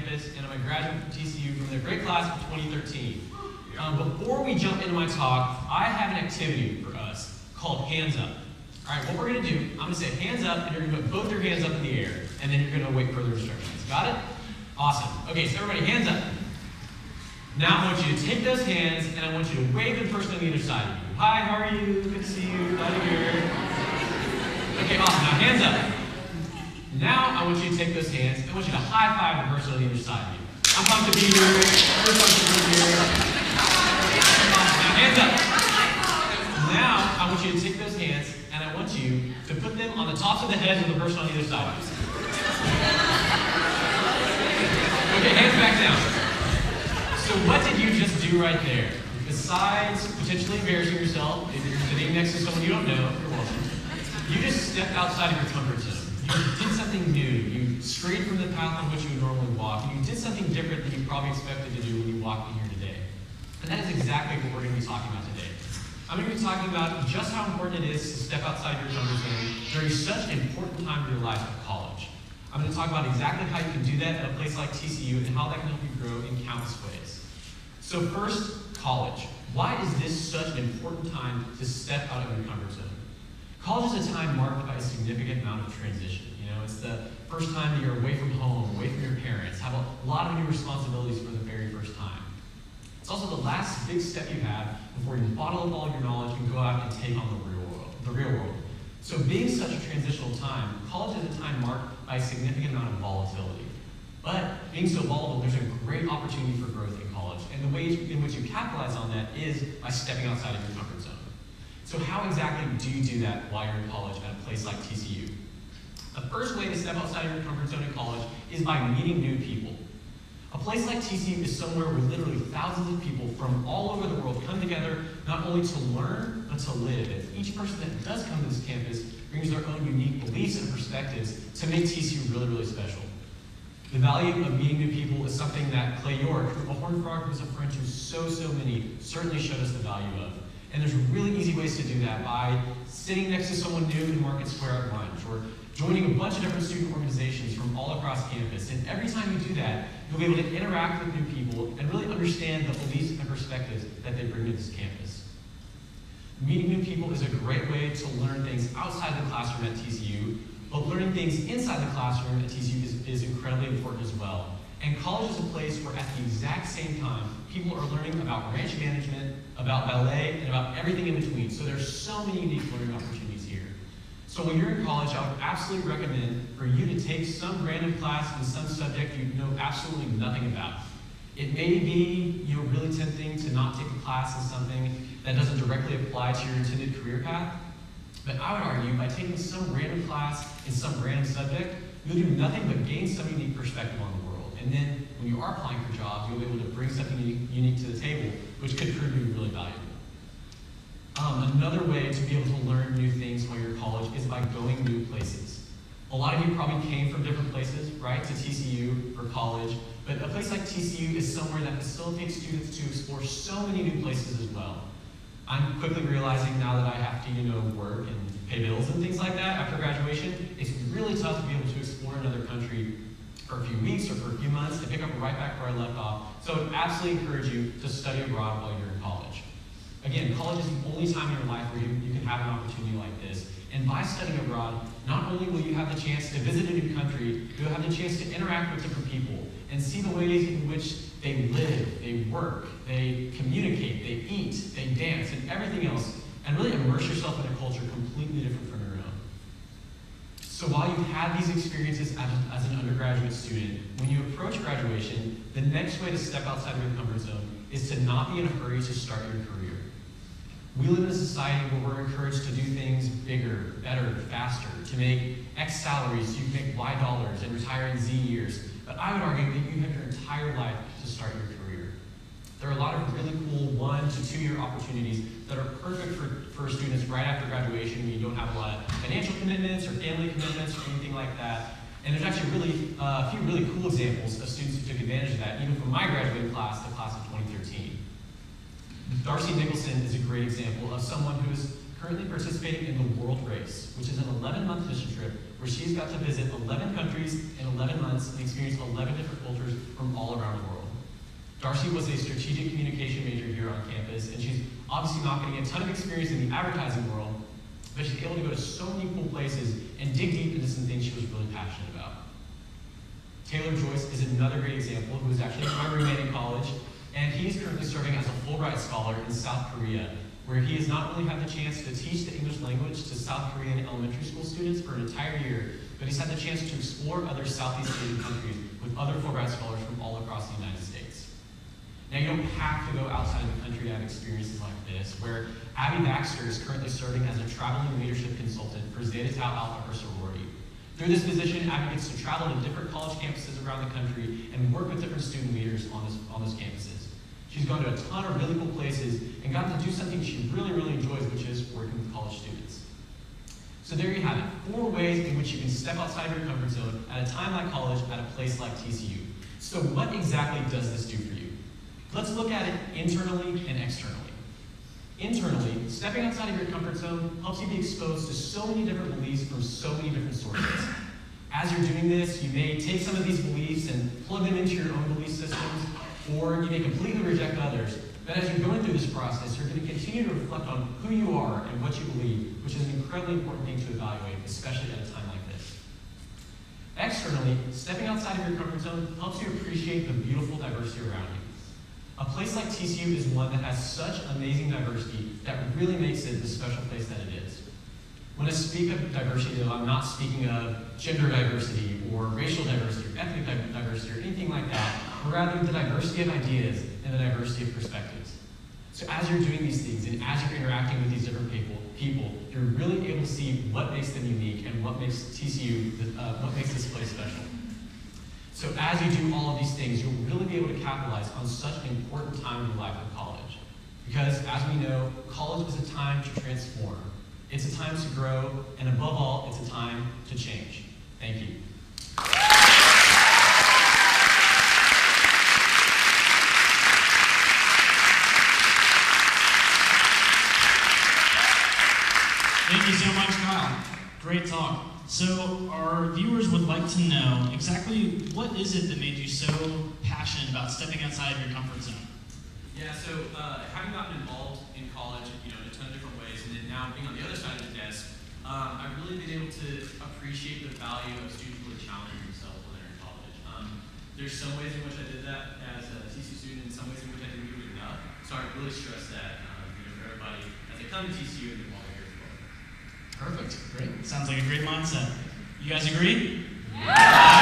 campus, and I'm a graduate from TCU from the great class of 2013. Before we jump into my talk, I have an activity for us called Hands Up. All right, what we're going to do, I'm going to say hands up, and you're going to put both your hands up in the air, and then you're going to await further instructions. Got it? Awesome. Okay, so everybody, hands up. Now I want you to take those hands, and I want you to wave the person on either side of you. Hi, how are you? Good to see you. Glad you're here. Okay, awesome. Now hands up. Now I want you to take those hands, and I want you to high five the person on either side of you. I'm pumped to be here. We're pumped to be here. Awesome. Now hands up. Now I want you to take those hands, and I want you to put them on the tops of the heads of the person on either side of you. Okay, hands back down. So what did you just do right there? Besides potentially embarrassing yourself, if you're sitting next to someone you don't know, you're welcome, you just stepped outside of your comfort zone. You did something new. You strayed from the path on which you would normally walk, and you did something different than you probably expected to do when you walked in here today. And that is exactly what we're going to be talking about today. I'm going to be talking about just how important it is to step outside your comfort zone during such an important time in your life at college. I'm going to talk about exactly how you can do that at a place like TCU and how that can help you grow in countless ways. So first, college. Why is this such an important time to step out of your comfort zone? College is a time marked by a significant amount of transition. You know, it's the first time that you're away from home, away from your parents, have a lot of new responsibilities for the very first time. It's also the last big step you have before you bottle up all your knowledge and go out and take on the real world. So being such a transitional time, college is a time marked by a significant amount of volatility. But being so volatile, there's a great opportunity for growth in college. And the way in which you capitalize on that is by stepping outside of your comfort zone. So how exactly do you do that while you're in college at a place like TCU? The first way to step outside of your comfort zone in college is by meeting new people. A place like TCU is somewhere where literally thousands of people from all over the world come together not only to learn, but to live. And each person that does come to this campus brings their own unique beliefs and perspectives to make TCU really, really special. The value of meeting new people is something that Clay York, a Horned Frog who was a friend to so many, certainly showed us the value of. And there's really easy ways to do that by sitting next to someone new in Market Square at lunch, or joining a bunch of different student organizations from all across campus. And every time you do that, you'll be able to interact with new people and really understand the beliefs and perspectives that they bring to this campus. Meeting new people is a great way to learn things outside the classroom at TCU, but learning things inside the classroom at TCU is incredibly important as well. And college is a place where at the exact same time, people are learning about ranch management, about ballet, and about everything in between. So there's so many unique learning opportunities here. So when you're in college, I would absolutely recommend for you to take some random class in some subject you know absolutely nothing about. It may be really tempting to not take a class in something that doesn't directly apply to your intended career path. But I would argue by taking some random class in some random subject, you'll do nothing but gain some unique perspective on the world. And then when you are applying for jobs, you'll be able to bring something unique to the table, which could prove to be really valuable. Another way to be able to learn new things while you're in college is by going new places. A lot of you probably came from different places, right, to TCU for college, but a place like TCU is somewhere that facilitates students to explore so many new places as well. I'm quickly realizing now that I have to, work and pay bills and things like that after graduation, it's really tough to be able to explore another country for a few weeks or for a few months and pick up right back where I left off. So I would absolutely encourage you to study abroad while you're in college. Again, college is the only time in your life where you can have an opportunity like this. And by studying abroad, not only will you have the chance to visit a new country, you'll have the chance to interact with different people and see the ways in which they live, they work, they communicate, they eat, they dance, and everything else, and really immerse yourself in a culture completely different from your own. So while you've had these experiences as an undergraduate student, when you approach graduation, the next way to step outside of your comfort zone is to not be in a hurry to start your career. We live in a society where we're encouraged to do things bigger, better, faster, to make X salaries so you can make Y dollars and retire in Z years. But I would argue that you have your entire life to start your career. There are a lot of really cool 1 to 2 year opportunities that are perfect for students right after graduation when you don't have a lot of financial commitments or family commitments or anything like that. And there's actually a few really cool examples of students who took advantage of that, even from my graduating class, the class of 2013. Darcy Nicholson is a great example of someone who is currently participating in the World Race, which is an 11-month mission trip where she's got to visit 11 countries in 11 months and experience 11 different cultures from all around the world. Darcy was a strategic communication major here on campus, and she's obviously not getting a ton of experience in the advertising world, but she's able to go to so many cool places and dig deep into some things she was really passionate about. Taylor Joyce is another great example, who is actually my roommate in college, and he's currently serving as a Fulbright scholar in South Korea, where he has not only had the chance to teach the English language to South Korean elementary school students for an entire year, but he's had the chance to explore other Southeast Asian countries with other Fulbright scholars from all across the United States. Now, you don't have to go outside of the country to have experiences like this, where Abby Baxter is currently serving as a traveling leadership consultant for Zeta Tau Alpha, her sorority. Through this position, Abby gets to travel to different college campuses around the country and work with different student leaders on those campuses. She's gone to a ton of really cool places and gotten to do something she really, really enjoys, which is working with college students. So there you have it, 4 ways in which you can step outside of your comfort zone at a time like college at a place like TCU. So what exactly does this do for you? Let's look at it internally and externally. Internally, stepping outside of your comfort zone helps you be exposed to so many different beliefs from so many different sources. As you're doing this, you may take some of these beliefs and plug them into your own belief systems, or you may completely reject others. But as you're going through this process, you're going to continue to reflect on who you are and what you believe, which is an incredibly important thing to evaluate, especially at a time like this. Externally, stepping outside of your comfort zone helps you appreciate the beautiful diversity around you. A place like TCU is one that has such amazing diversity that really makes it the special place that it is. When I speak of diversity, though, I'm not speaking of gender diversity or racial diversity or ethnic diversity or anything like that, but rather the diversity of ideas and the diversity of perspectives. So as you're doing these things and as you're interacting with these different people, you're really able to see what makes them unique and what makes TCU, what makes this place special. So as you do all of these things, you'll really be able to capitalize on such an important time in your life in college. Because as we know, college is a time to transform. It's a time to grow, and above all, it's a time to change. Thank you. Thank you so much, Kyle. Great talk. So our viewers would like to know exactly what is it that made you so passionate about stepping outside of your comfort zone? Yeah, so having gotten involved in college, in a ton of different ways, and then now being on the other side of the desk, I've really been able to appreciate the value of students really challenging themselves when they're in college. There's some ways in which I did that as a TCU student, and some ways in which I didn't do it enough. So I really stress that for everybody as they come to TCU and then while they're here as well. Perfect. Great. Sounds like a great mindset. You guys agree? Yeah!